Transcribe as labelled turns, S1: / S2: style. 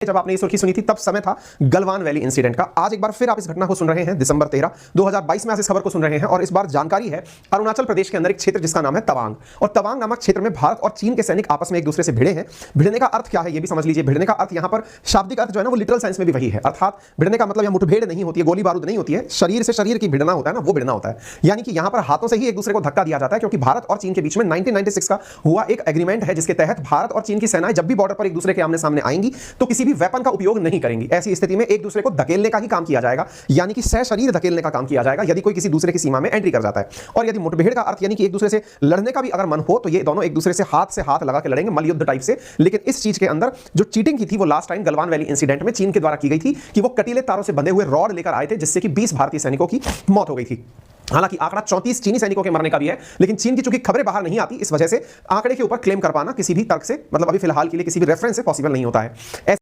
S1: जब आपने ये सुर्खी सुनी थी तब समय था गलवान वैली इंसिडेंट का। आज एक बार फिर आप इस घटना को सुन रहे हैं। दिसंबर 13 2022 में आज इस खबर को सुन रहे हैं और इस बार जानकारी है अरुणाचल प्रदेश के अंदर एक क्षेत्र जिसका नाम है तवांग। और तवांग नामक क्षेत्र में भारत और चीन के सैनिक आपस में एक दूसरे से भिड़े हैं। भिड़ने का अर्थ क्या है ये भी समझ लीजिए। भिड़ने का अर्थ यहां पर शाब्दिक अर्थ जो है ना वो लिटरल साइंस में भी वही है। अर्थात भिड़ने का मतलब यहां मुठभेड़ नहीं होती है, गोली बारूद नहीं होती है, शरीर से शरीर की भिड़ना होता है ना, वो भिड़ना होता है। यानी कि यहां पर हाथों से ही एक दूसरे को धक्का दिया जाता है, क्योंकि भारत और चीन के बीच में 1996 का हुआ एक एग्रीमेंट है जिसके तहत भारत और चीन की सेनाएं जब भी बॉर्डर पर एक दूसरे के आमने सामने आएंगी तो किसी भी वेपन का उपयोग नहीं करेंगी। ऐसी स्थिति में एक दूसरे को धकेलने का ही काम किया जाएगा, यानी कि सहशरीर धकेलने का काम किया जाएगा यदि कोई किसी दूसरे की सीमा में एंट्री कर जाता है। और यदि मुठभेड़ का अर्थ यानी कि एक दूसरे से लड़ने का भी अगर मन हो तो ये दोनों एक दूसरे से हाथ लगा के लड़ेंगे, मल्लयुद्ध टाइप से। लेकिन इस चीज के अंदर जो चीटिंग की थी वो last time Galwan valley incident में चीन के द्वारा की गई थी कि वो कटीले तारों से बंधे हुए रॉड लेकर आए थे, जिससे कि 20 भारतीय सैनिकों की मौत हो गई थी। हालांकि आंकड़ा 34 चीनी सैनिकों के मरने का भी है, लेकिन चीन की चूंकि खबरें बाहर नहीं आती, इस वजह से आंकड़े के ऊपर क्लेम कर पाना किसी भी तर्क से, मतलब अभी फिलहाल के लिए किसी भी रेफरेंस से पॉसिबल नहीं होता है।